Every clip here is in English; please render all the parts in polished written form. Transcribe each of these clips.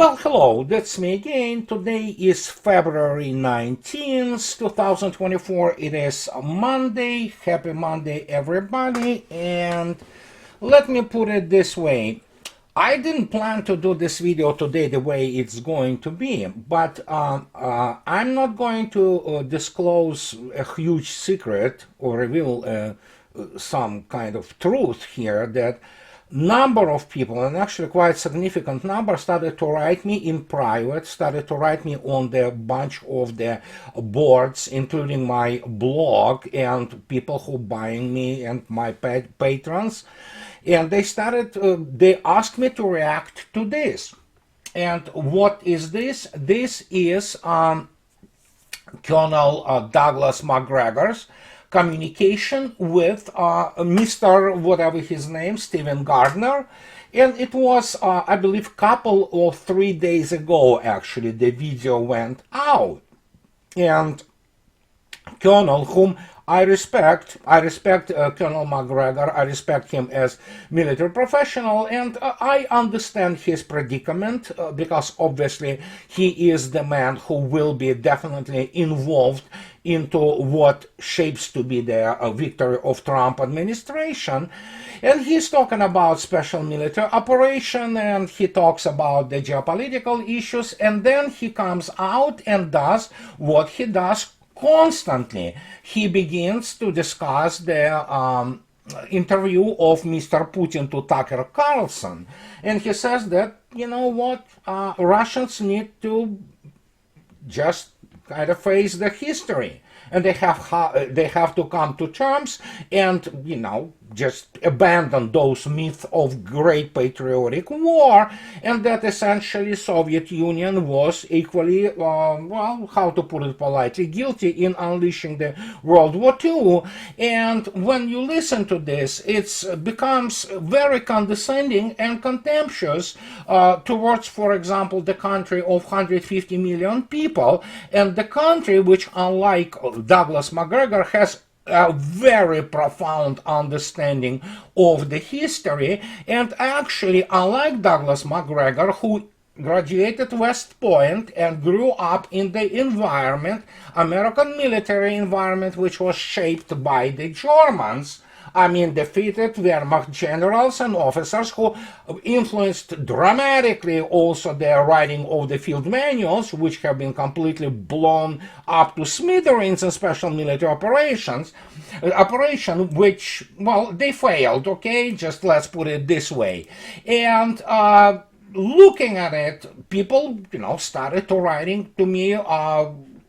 Well, hello, that's me again. Today is February 19th, 2024. It is a Monday. Happy Monday, everybody. And let me put it this way. I didn't plan to do this video today the way it's going to be, but I'm not going to disclose a huge secret or reveal some kind of truth here that number of people, and actually quite significant number, started to write me in private, started to write me on the bunch of the boards, including my blog, and people who buying me and my patrons. And they asked me to react to this. And what is this? This is Colonel Douglas Macgregor's communication with Mr. whatever his name, Stephen Gardner. And it was, I believe, couple or 3 days ago, actually, the video went out. And Colonel, whom I respect Colonel Macgregor. I respect him as military professional, and I understand his predicament because obviously he is the man who will be definitely involved into what shapes to be the victory of Trump administration. And he's talking about special military operation, and he talks about the geopolitical issues, and then he comes out and does what he does constantly. He begins to discuss the interview of Mr. Putin to Tucker Carlson. And he says that, you know what, Russians need to just kind of face the history. And they have to come to terms and, you know, just abandon those myths of great patriotic war, and that essentially Soviet Union was equally, well, how to put it politely, guilty in unleashing the World War II. And when you listen to this, it becomes very condescending and contemptuous towards, for example, the country of 150 million people, and the country which, unlike Douglas Macgregor, has a very profound understanding of the history. And actually, unlike Douglas Macgregor, who graduated West Point and grew up in the environment, American military environment, which was shaped by the Germans, I mean, defeated Wehrmacht generals and officers who influenced dramatically also the writing of the field manuals, which have been completely blown up to smithereens in special military operation, which, well, they failed, okay? Just let's put it this way. And looking at it, people, you know, started to writing to me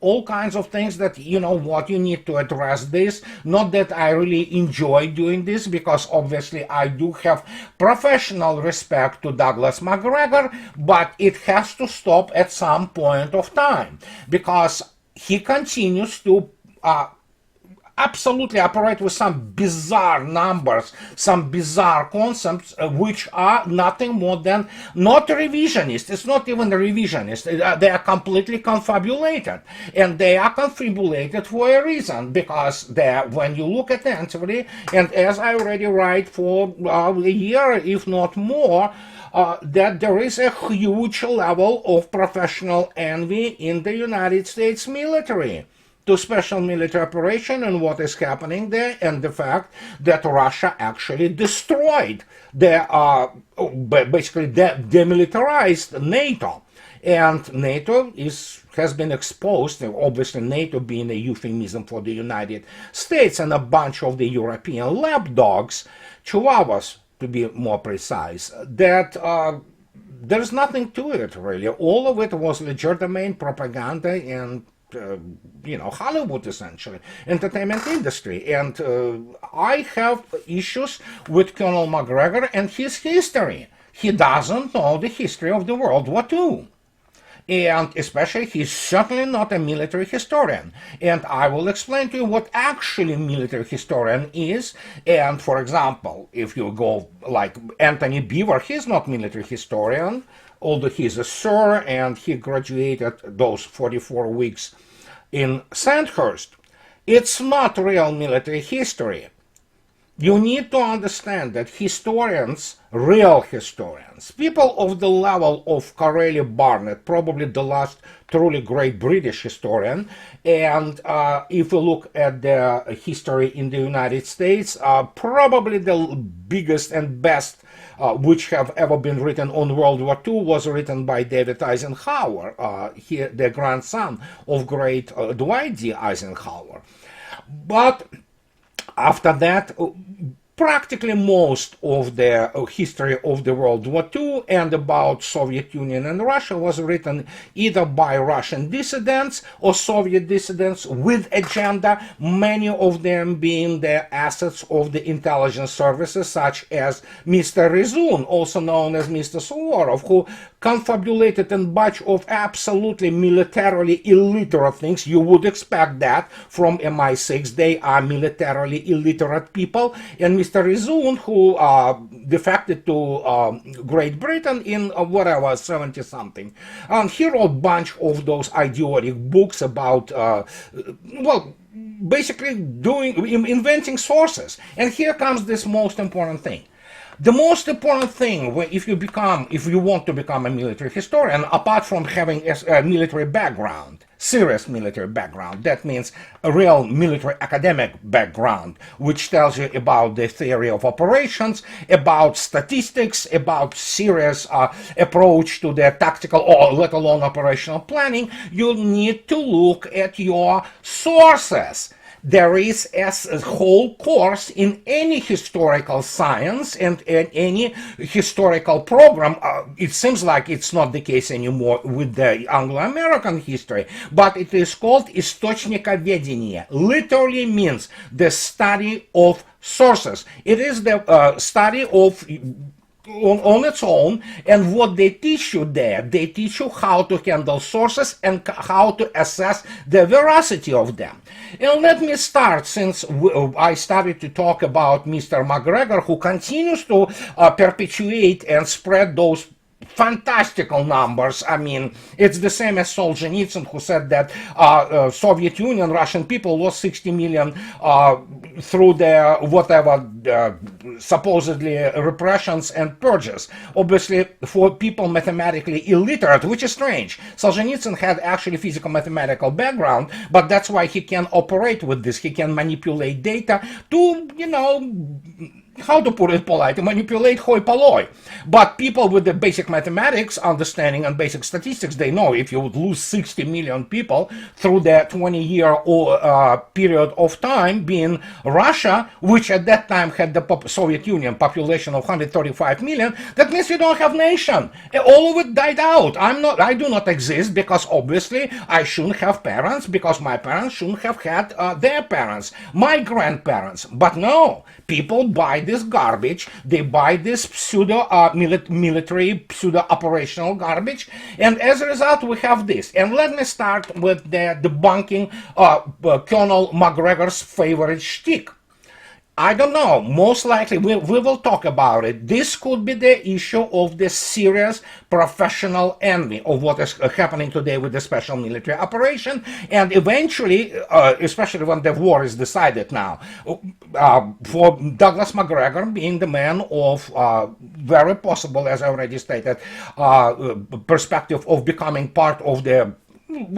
all kinds of things that, you know what, you need to address this. Not that I really enjoy doing this, because obviously I do have professional respect to Douglas Macgregor, but it has to stop at some point of time, because he continues to absolutely operate with some bizarre numbers, some bizarre concepts, which are nothing more than not revisionist. It's not even revisionist. They are completely confabulated, and they are confabulated for a reason, because when you look attentively, and as I already write for a year, if not more, that there is a huge level of professional envy in the United States military to special military operation and what is happening there, and the fact that Russia actually destroyed basically demilitarized NATO. And NATO has been exposed, obviously NATO being a euphemism for the United States, and a bunch of the European lapdogs, chihuahuas to be more precise, that there's nothing to it really. All of it was legitimate propaganda and you know, Hollywood, essentially, entertainment industry. And I have issues with Colonel Macgregor and his history. He doesn't know the history of the World War II. And especially, he's certainly not a military historian. And I will explain to you what actually military historian is. And for example, if you go like Anthony Beaver, he's not military historian, although he's a sir, and he graduated those 44 weeks in Sandhurst. It's not real military history. You need to understand that historians, real historians, people of the level of Corelli Barnett, probably the last truly great British historian, and if we look at the history in the United States, probably the biggest and best which have ever been written on World War II was written by David Eisenhower, the grandson of great Dwight D. Eisenhower. But after that, practically most of the history of the World War II and about Soviet Union and Russia was written either by Russian dissidents or Soviet dissidents with agenda, many of them being the assets of the intelligence services, such as Mr. Rizun, also known as Mr. Suvorov, who confabulated a bunch of absolutely militarily illiterate things. You would expect that from MI6. They are militarily illiterate people. And Mr. Rizun, who defected to Great Britain in whatever, 70-something. He wrote a bunch of those idiotic books about, well, basically inventing sources. And here comes this most important thing. The most important thing, if you want to become a military historian, apart from having a military background, serious military background, that means a real military academic background, which tells you about the theory of operations, about statistics, about serious approach to the tactical or let alone operational planning, you need to look at your sources. There is a whole course in any historical science and in any historical program. It seems like it's not the case anymore with the Anglo-American history, but it is called источниковедение. Literally means the study of sources. It is the study of on its own, and what they teach you there, they teach you how to handle sources and how to assess the veracity of them. And let me start, since I started to talk about Mr. McGregor, who continues to perpetuate and spread those fantastical numbers. I mean, it's the same as Solzhenitsyn, who said that Soviet Union, Russian people lost 60 million through their whatever supposedly repressions and purges. Obviously, for people mathematically illiterate, which is strange. Solzhenitsyn had actually physical mathematical background, but that's why he can operate with this. He can manipulate data to, you know, how to put it politely, manipulate hoi polloi. But people with the basic mathematics understanding and basic statistics, they know if you would lose 60 million people through the 20-year period of time, being Russia, which at that time had the Soviet Union population of 135 million, that means you don't have nation. All of it died out. I do not exist because obviously I shouldn't have parents, because my parents shouldn't have had their parents, my grandparents. But no, people buy this garbage, they buy this military pseudo-operational garbage, and as a result we have this. And let me start with the debunking Colonel McGregor's favorite shtick. I don't know, most likely we will talk about it. This could be the issue of the serious professional envy of what is happening today with the special military operation, and eventually, especially when the war is decided now, for Douglas Macgregor being the man of very possible, as I already stated, perspective of becoming part of the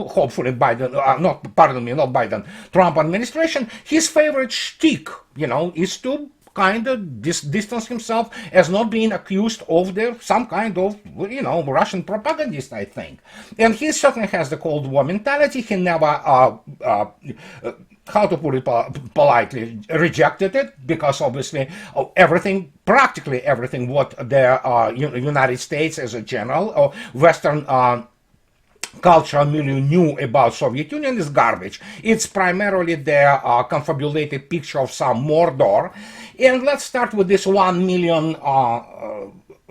hopefully Biden, not Biden, Trump administration, his favorite shtick, you know, is to kind of distance himself as not being accused of some kind of, you know, Russian propagandist, I think. And he certainly has the Cold War mentality. He never, how to put it politely, rejected it, because obviously everything, practically everything what the United States as a general or Western cultural milieu knew about Soviet Union is garbage. It's primarily the confabulated picture of some Mordor. And let's start with this 1 million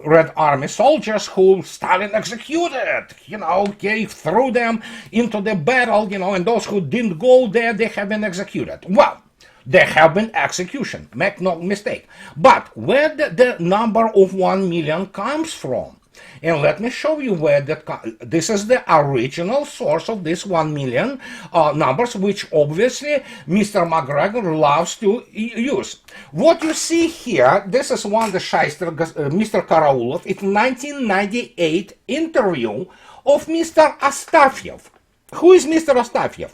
Red Army soldiers who Stalin executed. You know, he threw them into the battle, you know, and those who didn't go there, they have been executed. Well, there have been execution, make no mistake. But where the number of 1 million comes from? And let me show you where this is the original source of this 1 million numbers, which obviously Mr. McGregor loves to use. What you see here, this is one the shyster, Mr. Karaulov, it's 1998 interview of Mr. Astafyev. Who is Mr. Astafyev?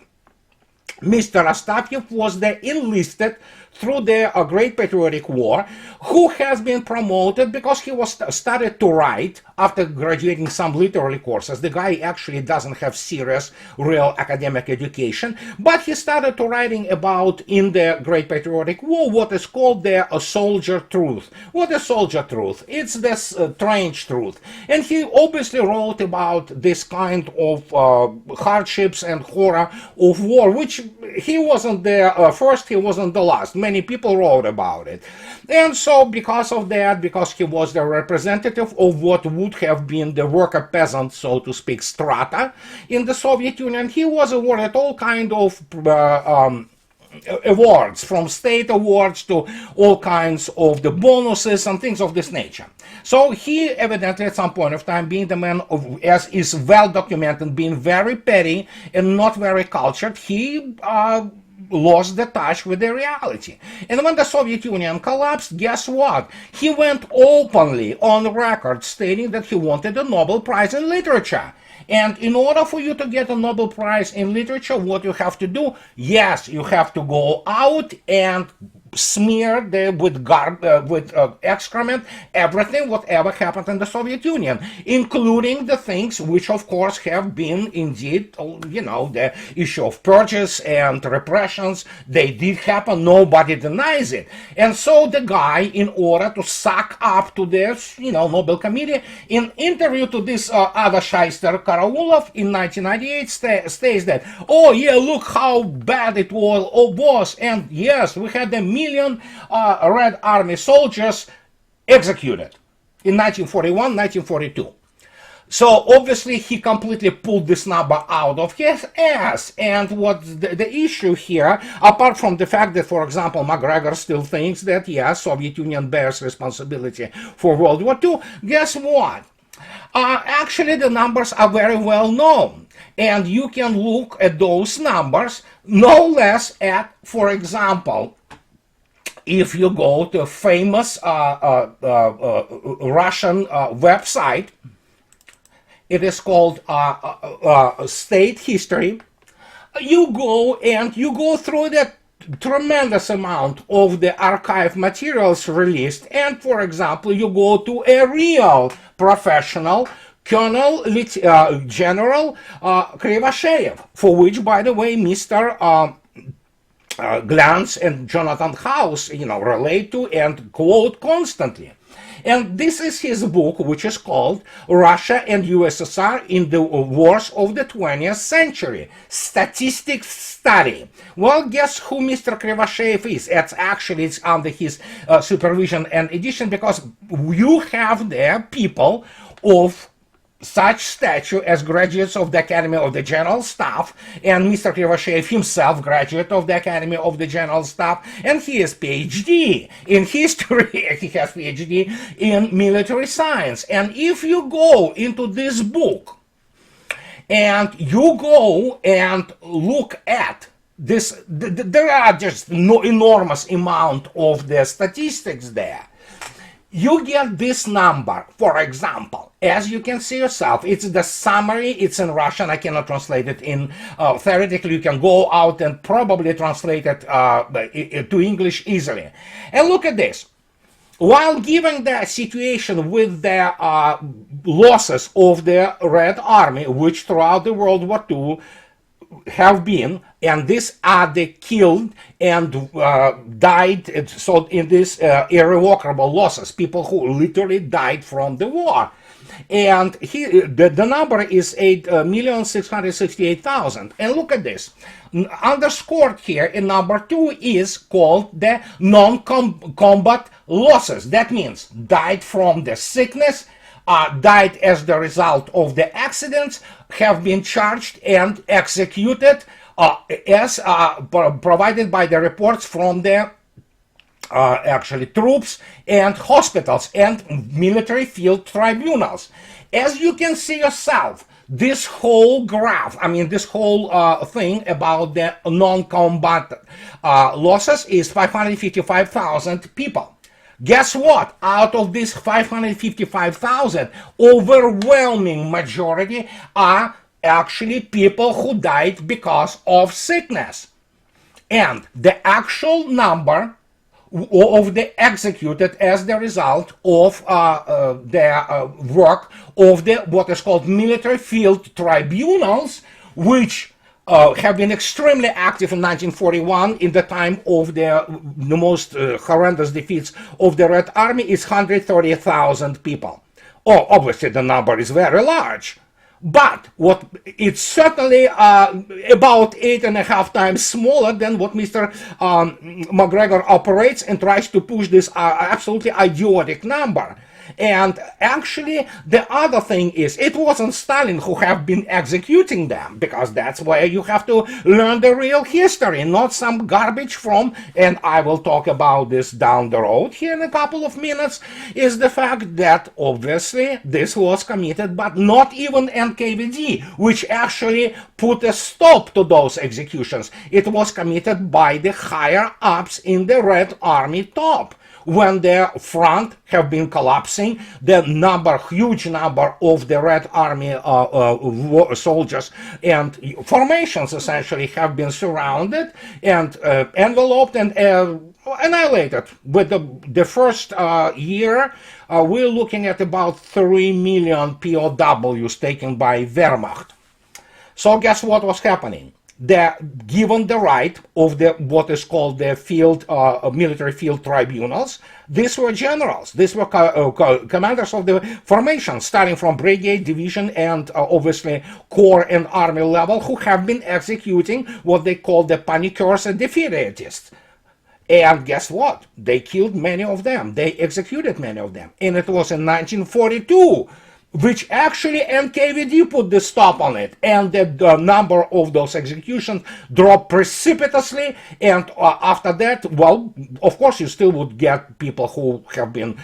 Mr. Astafyev was the enlisted through the Great Patriotic War, who has been promoted because he was started to write after graduating some literary courses. The guy actually doesn't have serious, real academic education, but he started to writing about, in the Great Patriotic War, what is called the soldier truth. What is soldier truth? It's this trench truth. And he obviously wrote about this kind of hardships and horror of war, which he wasn't the first, he wasn't the last. Many people wrote about it. And so because of that, because he was the representative of what would have been the worker peasant, so to speak, strata in the Soviet Union, he was awarded all kind of awards, from state awards to all kinds of the bonuses and things of this nature. So he evidently at some point of time, being the man of, as is well documented, being very petty and not very cultured, he lost the touch with the reality. And when the Soviet Union collapsed, guess what? He went openly on record stating that he wanted a Nobel Prize in Literature. And in order for you to get a Nobel Prize in Literature, what you have to do, yes, you have to go out and smear with excrement everything whatever happened in the Soviet Union, including the things which of course have been indeed, you know, the issue of purges and repressions. They did happen, nobody denies it. And so the guy, in order to suck up to this, you know, Nobel Committee, in interview to this other shyster Karaulov in 1998 states that, oh yeah, look how bad it was, and yes, we had a million Red Army soldiers executed in 1941, 1942. So obviously he completely pulled this number out of his ass. And what the issue here, apart from the fact that, for example, McGregor still thinks that, yes, Soviet Union bears responsibility for World War II, guess what? Actually, the numbers are very well known. And you can look at those numbers no less at, for example, if you go to a famous Russian website, it is called State History. You go through the tremendous amount of the archive materials released, and for example, you go to a real professional Colonel General Krivosheyev, for which, by the way, Mr. Glantz and Jonathan House, you know, relate to and quote constantly. And this is his book, which is called Russia and USSR in the Wars of the 20th Century, Statistics Study. Well, guess who Mr. Krivosheyev is? It's under his supervision and edition, because you have there people of such stature as graduates of the Academy of the General Staff, and Mr. Krivosheyev himself, graduate of the Academy of the General Staff, and he is PhD in history, he has PhD in military science. And if you go into this book and you go and look at this, there are just no enormous amount of the statistics there. You get this number, for example, as you can see yourself, it's the summary, it's in Russian, I cannot translate it in, theoretically you can go out and probably translate it to English easily. And look at this. While given the situation with the losses of the Red Army, which throughout the World War II have been, and these are the killed and died, so in this irrevocable losses, people who literally died from the war. And the number is 8,668,000. And look at this. Underscored here in number 2 is called the non-combat losses. That means died from the sickness, died as the result of the accidents, have been charged and executed as provided by the reports from the actually troops and hospitals and military field tribunals. As you can see yourself, this whole graph, I mean, this whole thing about the non-combatant losses is 555,000 people. Guess what? Out of these 555,000, overwhelming majority are actually people who died because of sickness. And the actual number of the executed as the result of the work of the what is called military field tribunals, which have been extremely active in 1941 in the time of the most horrendous defeats of the Red Army, is 130,000 people. Oh, obviously the number is very large. But what it's certainly about 8.5 times smaller than what Mr. McGregor operates and tries to push this absolutely idiotic number. And actually, the other thing is, it wasn't Stalin who have been executing them, because that's where you have to learn the real history, not some garbage from, and I will talk about this down the road here in a couple of minutes, is the fact that obviously this was committed, but not even NKVD, which actually put a stop to those executions. It was committed by the higher ups in the Red Army top. When the front have been collapsing, the huge number of the Red Army soldiers and formations essentially have been surrounded and enveloped and annihilated. With the first year, we're looking at about 3 million POWs taken by Wehrmacht. So guess what was happening? Given the right of the what is called the field military field tribunals, these were generals, these were commanders of the formation, starting from brigade, division, and obviously corps and army level, who have been executing what they call the paniqueurs and defeatists. And guess what? They killed many of them. They executed many of them. And it was in 1942 which actually NKVD put the stop on it, and the number of those executions dropped precipitously. And after that, well, of course, you still would get people who have been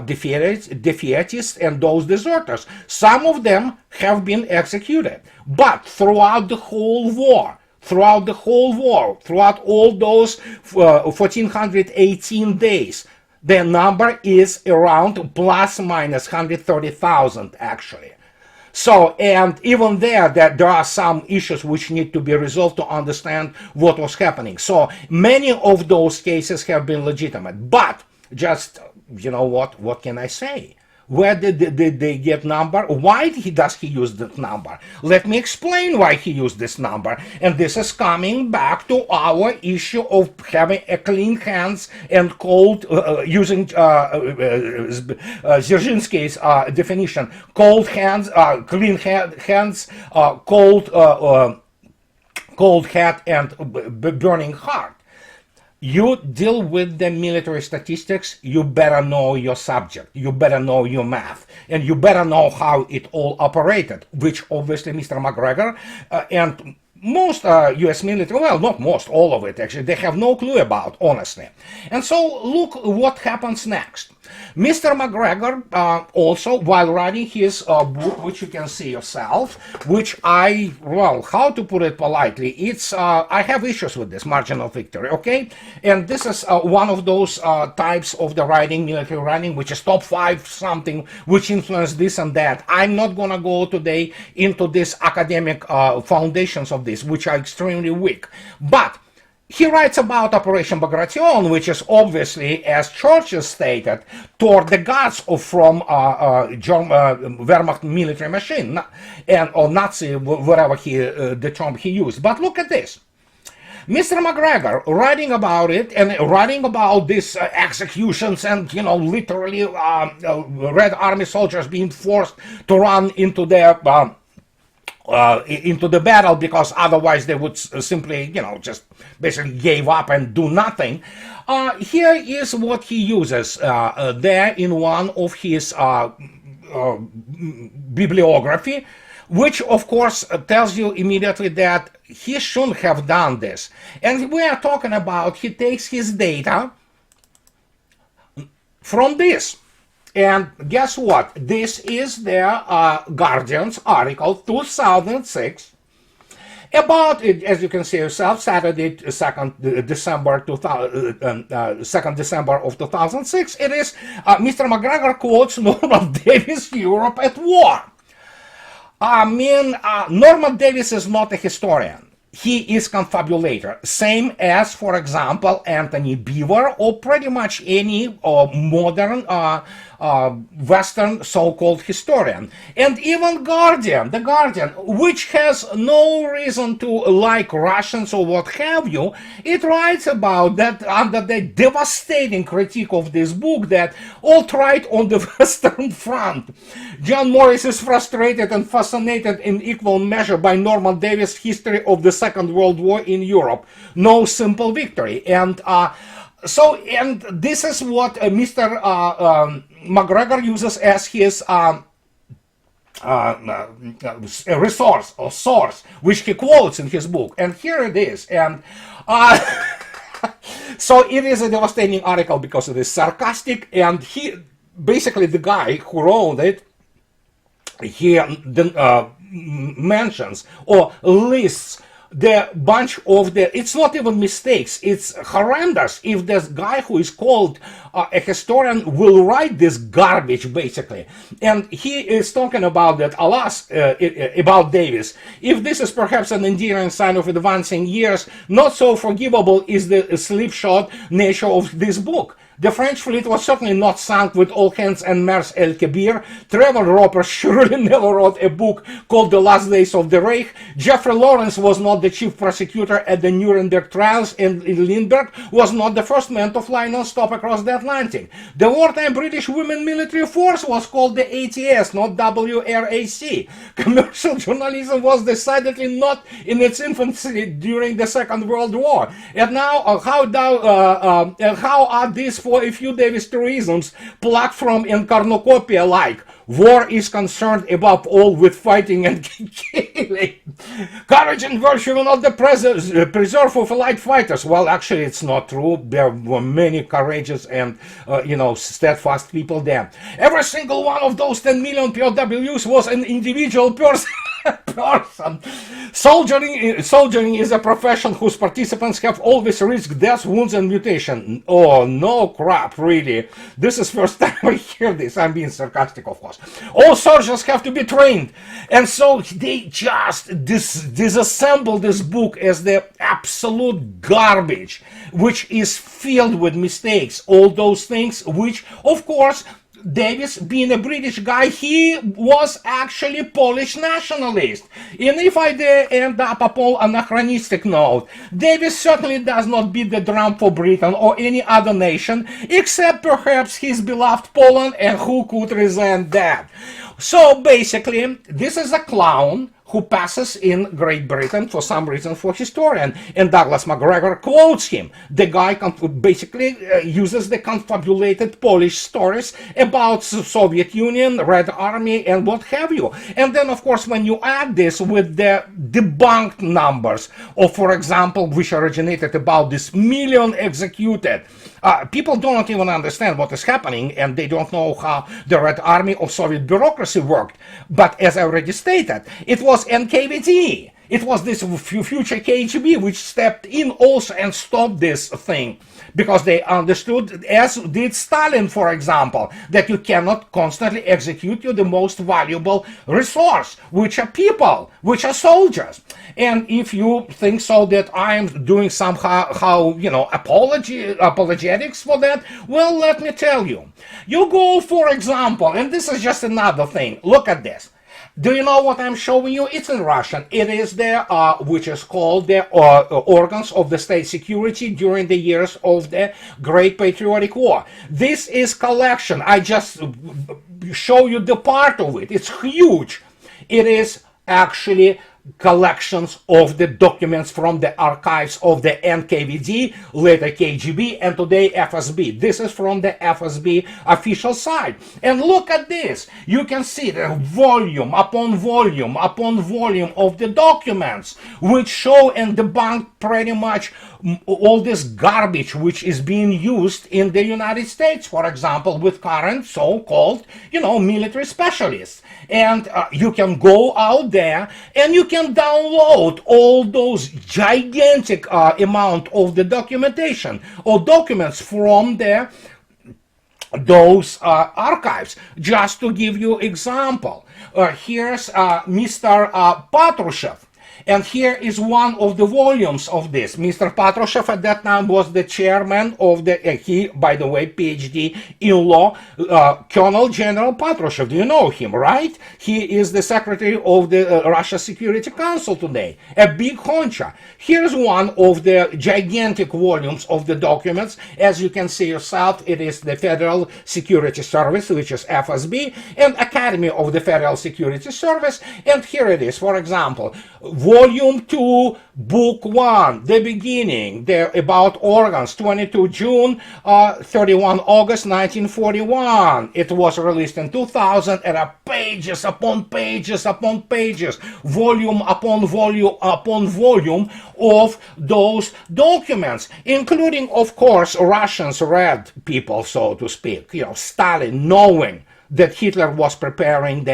defeatists and those deserters. Some of them have been executed, but throughout the whole war, throughout all those 1418 days, the number is around plus minus 130,000 actually. So, and even there are some issues which need to be resolved to understand what was happening. So many of those cases have been legitimate, but just, you know what can I say? Where did they get number? Why does he use that number? Let me explain why he used this number. And this is coming back to our issue of having a clean hands and cold, using Dzerzhinsky's definition, cold hands, clean hands, cold head, and burning heart. You deal with the military statistics, you better know your subject, you better know your math, and you better know how it all operated, which obviously Mr. McGregor and most US military, well, not most, all of it actually, they have no clue about, honestly. And so look what happens next. Mr. McGregor also, while writing his book, which you can see yourself, which well, how to put it politely, it's, I have issues with this, Margin of Victory, okay? And this is one of those types of the writing, military writing, which is top 5 something, which influenced this and that. I'm not gonna go today into this academic foundations of this, which are extremely weak. But he writes about Operation Bagration, which is obviously, as Churchill stated, toward the gods from Wehrmacht military machine, and or Nazi, whatever the term he used. But look at this. Mr. McGregor writing about it and writing about these executions and, you know, literally Red Army soldiers being forced to run into their into the battle because otherwise they would simply, you know, just basically gave up and do nothing. Here is what he uses there in one of his bibliography, which of course tells you immediately that he shouldn't have done this. And we are talking about, he takes his data from this. And guess what? This is their Guardian's article, 2006, about it, as you can see yourself, Saturday, 2nd December, 2nd December of 2006. It is Mr. McGregor quotes Norman Davies, Europe at War. I mean, Norman Davies is not a historian. He is confabulator, same as, for example, Anthony Beaver or pretty much any modern Western so-called historian. And even Guardian, the Guardian, which has no reason to like Russians or what have you, it writes about that under the devastating critique of this book that alt-right on the Western Front. John Morris is frustrated and fascinated in equal measure by Norman Davies' history of the Second World War in Europe. No simple victory. And and this is what Mr. McGregor uses as his resource or source, which he quotes in his book. And here it is. And so it is a devastating article because it is sarcastic, and he basically, the guy who wrote it, he mentions or lists the bunch of the, it's not even mistakes, it's horrendous if this guy who is called a historian will write this garbage, basically. And he is talking about that, alas, about Davis. If this is perhaps an endearing sign of advancing years, not so forgivable is the slipshod nature of this book. The French fleet was certainly not sunk with all hands and Mers El Kebir. Trevor Roper surely never wrote a book called The Last Days of the Reich. Jeffrey Lawrence was not the chief prosecutor at the Nuremberg trials, and Lindbergh was not the first man to fly non-stop across the Atlantic. The wartime British women military force was called the ATS, not WRAC. Commercial journalism was decidedly not in its infancy during the Second World War. And now, how are these for a few Davis truisms plucked from Encarnocopia like war is concerned above all with fighting and killing. Courage and virtue were not the preserve of elite fighters. Well, actually, it's not true. There were many courageous and, steadfast people there. Every single one of those 10 million POWs was an individual person. Soldiering is a profession whose participants have always risked death, wounds, and mutation. Oh, no crap, really. This is first time I hear this. I'm being sarcastic, of course. All soldiers have to be trained. And so they just disassemble this book as the absolute garbage, which is filled with mistakes. All those things which, of course, Davis, being a British guy, he was actually Polish nationalist. And if I end up upon an anachronistic note, Davis certainly does not beat the drum for Britain or any other nation, except perhaps his beloved Poland, and who could resent that? So basically, this is a clown who passes in Great Britain for some reason for historian, and Douglas Macgregor quotes him. The guy basically uses the confabulated Polish stories about Soviet Union, Red Army, and what have you. And then, of course, when you add this with the debunked numbers of, for example, which originated about this million executed, people don't even understand what is happening, and they don't know how the Red Army or Soviet bureaucracy worked. But as I already stated, it was NKVD. It was this future KGB which stepped in also and stopped this thing, because they understood, as did Stalin, for example, that you cannot constantly execute the most valuable resource, which are people, which are soldiers. And if you think so that I'm doing somehow, apologetics for that, well, let me tell you. You go, for example, and this is just another thing. Look at this. Do you know what I'm showing you? It's in Russian. It is the, which is called the organs of the state security during the years of the Great Patriotic War. This is collection. I just show you the part of it. It's huge. It is actually collections of the documents from the archives of the NKVD, later KGB, and today FSB. This is from the FSB official site. And look at this. You can see the volume upon volume upon volume of the documents, which show and debunk pretty much all this garbage which is being used in the United States, for example, with current so-called, military specialists. And you can go out there and you can download all those gigantic amount of the documentation or documents from those archives. Just to give you example, here's Mr. Patrushev. And here is one of the volumes of this. Mr. Patrushev at that time was the chairman of he, by the way, PhD in law, Colonel General Patrushev. Do you know him, right? He is the secretary of the Russia Security Council today, a big honcha. Here's one of the gigantic volumes of the documents. As you can see yourself, it is the Federal Security Service, which is FSB, and Academy of the Federal Security Service. And here it is, for example, Volume 2, Book 1, The Beginning, about organs, 22 June, 31 August 1941. It was released in 2000, and pages upon pages upon pages, volume upon volume upon volume of those documents, including, of course, Russians, red people, so to speak, Stalin, knowing that Hitler was preparing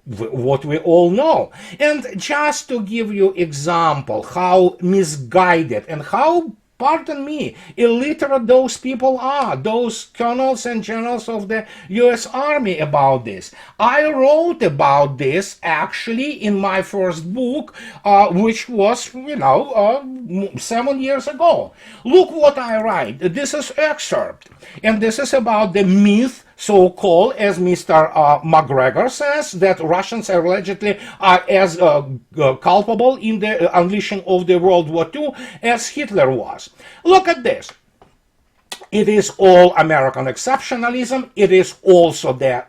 what we all know. And just to give you example how misguided and how, pardon me, illiterate those people are, those colonels and generals of the US Army about this. I wrote about this actually in my first book, which was, 7 years ago. Look what I write. This is excerpt. And this is about the myth, so-called, as Mr. McGregor says, that Russians allegedly are as culpable in the unleashing of the World War II as Hitler was. Look at this. It is all American exceptionalism. It is also the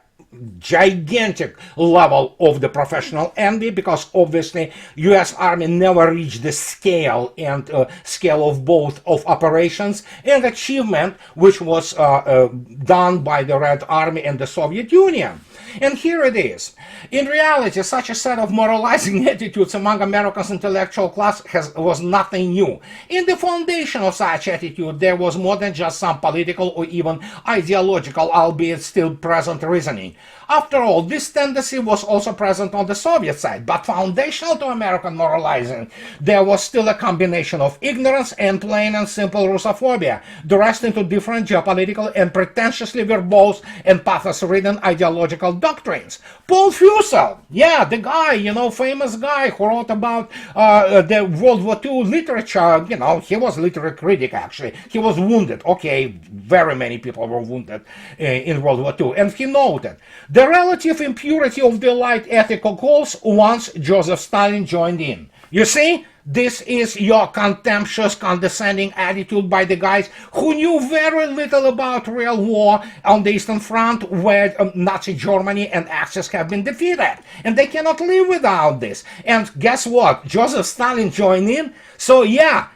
gigantic level of the professional envy, because obviously US Army never reached the scale and scale of both of operations and achievement which was done by the Red Army and the Soviet Union. And here it is. In reality, such a set of moralizing attitudes among America's intellectual class was nothing new. In the foundation of such attitude, there was more than just some political or even ideological, albeit still present, reasoning. After all, this tendency was also present on the Soviet side, but foundational to American moralizing, there was still a combination of ignorance and plain and simple Russophobia, dressed into different geopolitical and pretentiously verbose and pathos-ridden ideological doctrines. Paul Fussell, the guy, famous guy who wrote about the World War II literature, he was a literary critic actually. He was wounded. Okay, very many people were wounded in World War II. And he noted, the relative impurity of the light ethical goals once Joseph Stalin joined in. You see? This is your contemptuous, condescending attitude by the guys who knew very little about real war on the Eastern Front, where Nazi Germany and Axis have been defeated. And they cannot live without this. And guess what? Joseph Stalin joined in. So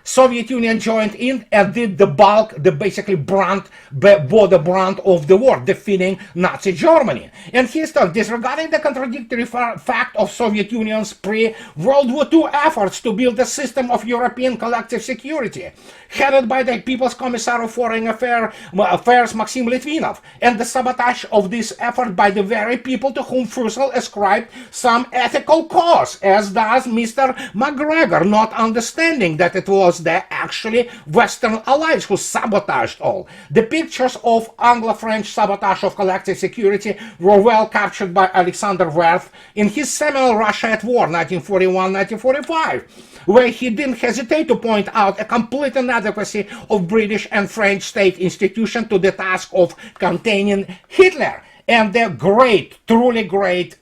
Soviet Union joined in and did the bulk, the basically bore the brunt of the war, defeating Nazi Germany. And he started disregarding the contradictory fact of Soviet Union's pre-World War II efforts to build a system of European collective security, headed by the People's Commissar of Foreign Affairs Maxim Litvinov, and the sabotage of this effort by the very people to whom Fussell ascribed some ethical cause, as does Mr. McGregor, not understanding that it was the actually Western allies who sabotaged all. The pictures of Anglo-French sabotage of collective security were well captured by Alexander Werth in his seminal Russia at War, 1941-1945, where he didn't hesitate to point out a complete inadequacy of British and French state institutions to the task of containing Hitler. And the great, truly great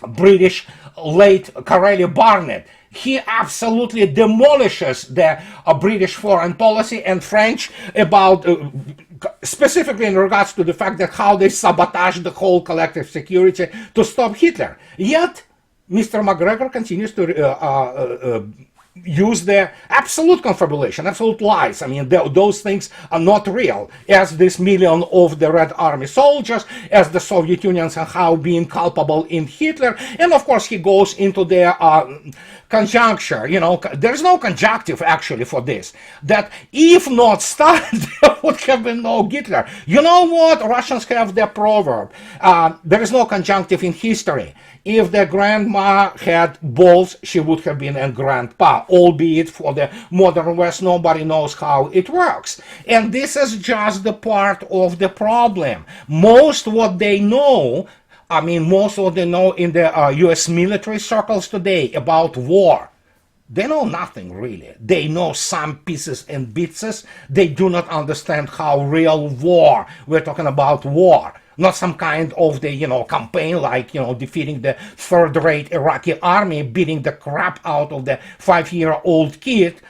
British late Corelli Barnett, he absolutely demolishes the British foreign policy and French about specifically in regards to the fact that how they sabotaged the whole collective security to stop Hitler. Yet Mr. McGregor continues to use the absolute confabulation, absolute lies. I mean, those things are not real, as this million of the Red Army soldiers, as the Soviet Union somehow being culpable in Hitler. And of course, he goes into the conjuncture. You know, there's no conjunctive actually for this. That if not Stalin, there would have been no Hitler. You know what? Russians have their proverb. There is no conjunctive in history. If the grandma had balls, she would have been a grandpa, albeit for the modern West, nobody knows how it works. And this is just the part of the problem. Most what they know, I mean, most what they know in the US military circles today about war, they know nothing really. They know some pieces and bits. They do not understand how real war, we're talking about war. Not some kind of the, campaign like, defeating the third-rate Iraqi army, beating the crap out of the 5-year-old kid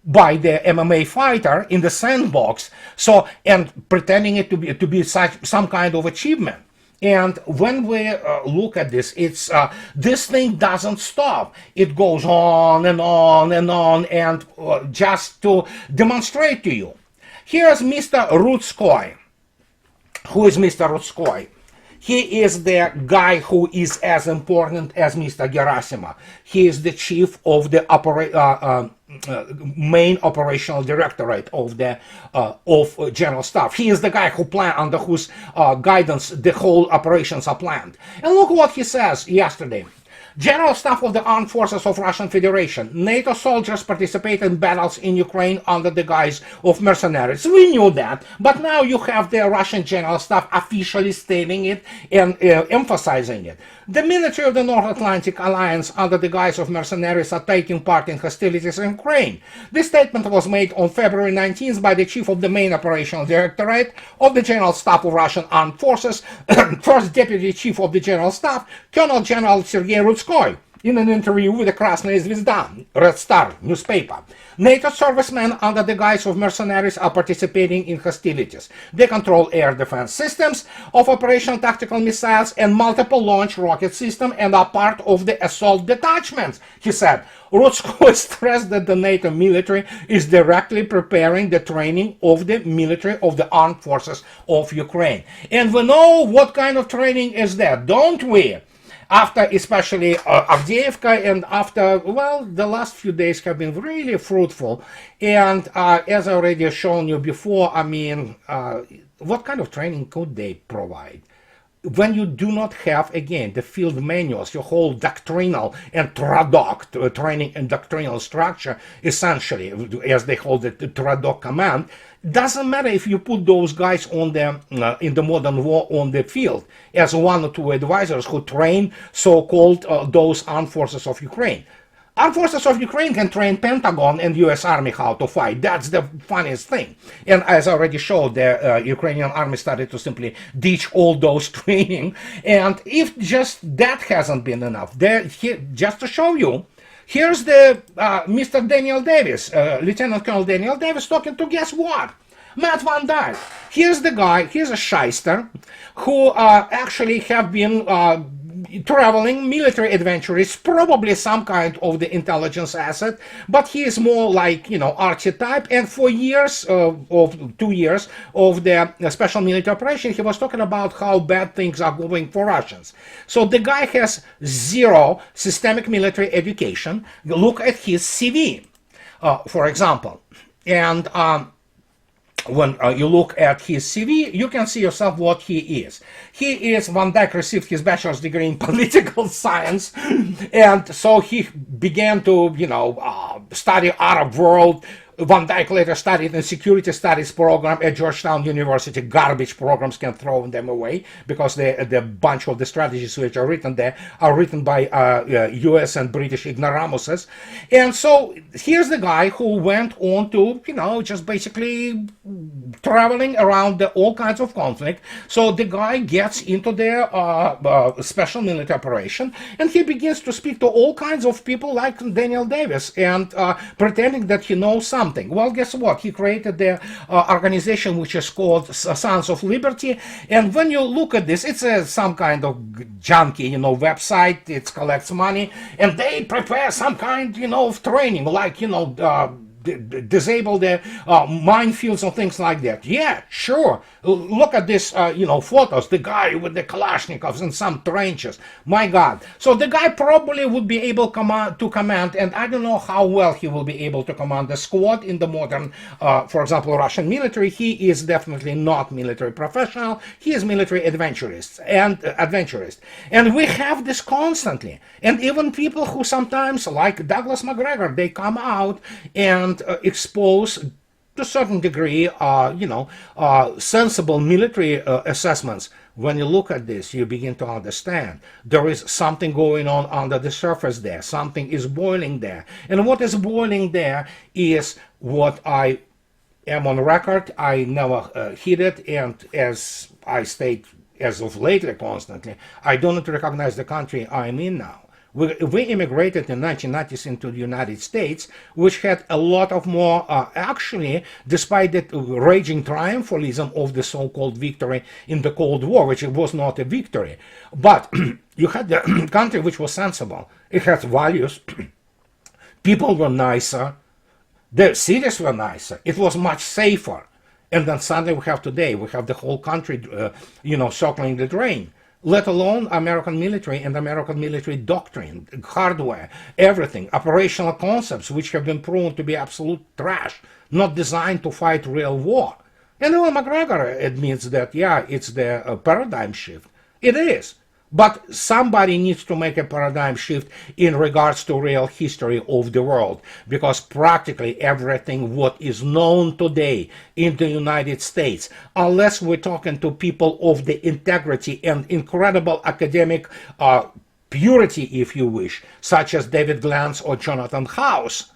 by the MMA fighter in the sandbox. So, and pretending it to be such some kind of achievement. And when we look at this, it's this thing doesn't stop. It goes on and on and on, and just to demonstrate to you, here's Mr. Rudskoy. Who is Mr. Rudskoy? He is the guy who is as important as Mr. Gerasimov. He is the chief of the main operational directorate of the of General Staff. He is the guy who under whose guidance the whole operations are planned. And look what he says yesterday. General Staff of the Armed Forces of Russian Federation. NATO soldiers participate in battles in Ukraine under the guise of mercenaries. We knew that, but now you have the Russian General Staff officially stating it and emphasizing it. The military of the North Atlantic Alliance under the guise of mercenaries are taking part in hostilities in Ukraine. This statement was made on February 19th by the Chief of the Main Operational Directorate of the General Staff of Russian Armed Forces, First Deputy Chief of the General Staff, Colonel General Sergei Rudskoy, in an interview with the Krasnaya Zvezda, Red Star newspaper. NATO servicemen under the guise of mercenaries are participating in hostilities. They control air defense systems of operational tactical missiles and multiple launch rocket system and are part of the assault detachments, he said. Rudskoy stressed that the NATO military is directly preparing the training of the military of the armed forces of Ukraine. And we know what kind of training is that, don't we? After especially Avdiivka and after, well, the last few days have been really fruitful. And as I already shown you before, I mean, what kind of training could they provide? When you do not have, again, the field manuals, your whole doctrinal and TRADOC, training and doctrinal structure, essentially, as they hold it, the TRADOC command, doesn't matter if you put those guys on the in the modern war on the field as one or two advisors who train so-called those armed forces of Ukraine. Armed forces of Ukraine can train Pentagon and US Army how to fight. That's the funniest thing. And as I already showed, the Ukrainian army started to simply ditch all those training. And if just that hasn't been enough, just to show you, here's the Mr. Daniel Davis, Lieutenant Colonel Daniel Davis, talking to, guess what? Matt Van Dyke. Here's the guy, here's a shyster who actually have been traveling military adventurers, probably some kind of the intelligence asset, but he is more like, archetype. And for years, of 2 years of the special military operation, he was talking about how bad things are going for Russians. So the guy has zero systemic military education. Look at his CV, for example. And when you look at his CV, you can see yourself what he is. Van Dyke received his bachelor's degree in political science, and so he began to, study Arab world. Van Dyke later studied in security studies program at Georgetown University. Garbage programs can throw them away because the bunch of the strategies which are written there are written by US and British ignoramuses. And so here's the guy who went on to, just basically traveling around all kinds of conflict. So the guy gets into their special military operation, and he begins to speak to all kinds of people like Daniel Davis and pretending that he knows something. something. Well, guess what? He created the organization which is called Sons of Liberty. And when you look at this, it's some kind of junky, website. It collects money, and they prepare some kind, of training, like, disable the minefields and things like that. Yeah, sure. Look at this, photos. The guy with the Kalashnikovs in some trenches. My God. So the guy probably would be able to command, and I don't know how well he will be able to command the squad in the modern, for example, Russian military. He is definitely not military professional. He is military adventurist. And we have this constantly. And even people who sometimes, like Douglas Macgregor, they come out and expose to a certain degree, sensible military assessments. When you look at this, you begin to understand there is something going on under the surface there. Something is boiling there. And what is boiling there is what I am on record. I never hid it, and as I state as of lately constantly, I do not recognize the country I'm in now. We immigrated in 1990s into the United States, which had a lot of more, actually, despite the raging triumphalism of the so-called victory in the Cold War, which it was not a victory. But you had the country which was sensible. It had values. People were nicer. The cities were nicer. It was much safer. And then suddenly we have today, we have the whole country, circling the drain. Let alone American military and American military doctrine, hardware, everything, operational concepts which have been proven to be absolute trash, not designed to fight real war. And even McGregor admits that, yeah, it's the paradigm shift. It is. But somebody needs to make a paradigm shift in regards to real history of the world, because practically everything what is known today in the United States, unless we're talking to people of the integrity and incredible academic purity, if you wish, such as David Glantz or Jonathan House,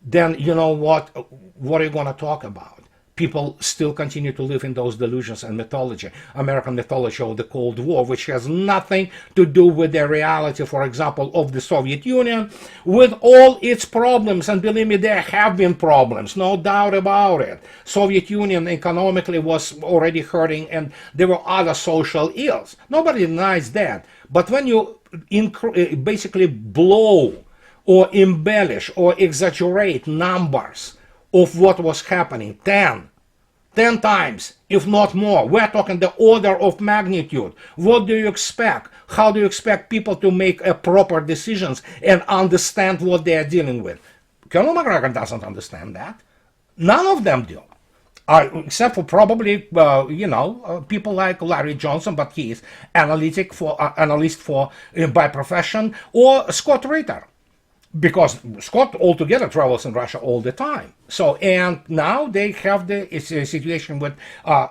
then you know what are you going to talk about? People still continue to live in those delusions and mythology, American mythology of the Cold War, which has nothing to do with the reality, for example, of the Soviet Union, with all its problems. And believe me, there have been problems, no doubt about it. Soviet Union economically was already hurting, and there were other social ills. Nobody denies that. But when you basically blow or embellish or exaggerate numbers of what was happening 10 times, if not more. We're talking the order of magnitude. What do you expect? How do you expect people to make proper decisions and understand what they are dealing with? Colonel McGregor doesn't understand that. None of them do. Except for probably, people like Larry Johnson, but he is analyst by profession, or Scott Ritter. Because Scott altogether travels in Russia all the time. So, and now they have it's a situation with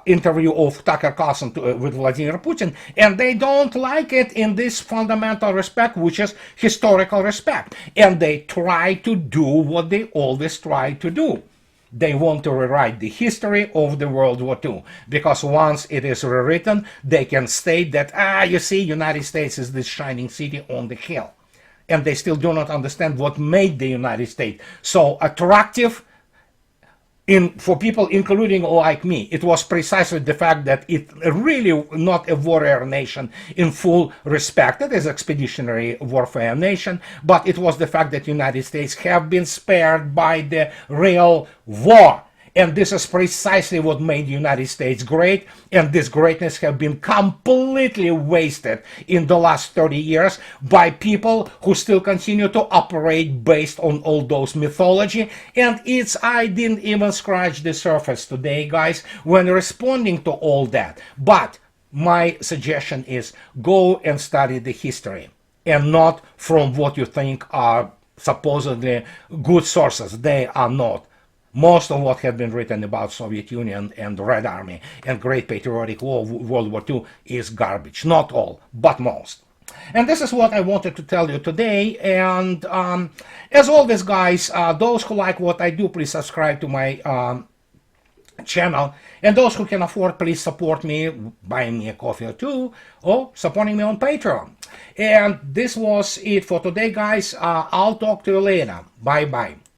interview of Tucker Carlson with Vladimir Putin, and they don't like it in this fundamental respect, which is historical respect. And they try to do what they always try to do. They want to rewrite the history of the World War II, because once it is rewritten, they can state that, you see, United States is this shining city on the hill. And they still do not understand what made the United States so attractive for people, including like me. It was precisely the fact that it really not a warrior nation in full respect. It is expeditionary warfare nation, but it was the fact that the United States have been spared by the real war. And this is precisely what made the United States great, and this greatness has been completely wasted in the last 30 years by people who still continue to operate based on all those mythology. And I didn't even scratch the surface today, guys, when responding to all that. But my suggestion is go and study the history, and not from what you think are supposedly good sources. They are not. Most of what has been written about Soviet Union and the Red Army and Great Patriotic War, World War II, is garbage. Not all, but most. And this is what I wanted to tell you today. And as always, guys, those who like what I do, please subscribe to my channel. And those who can afford, please support me, buying me a coffee or two, or supporting me on Patreon. And this was it for today, guys. I'll talk to you later. Bye-bye.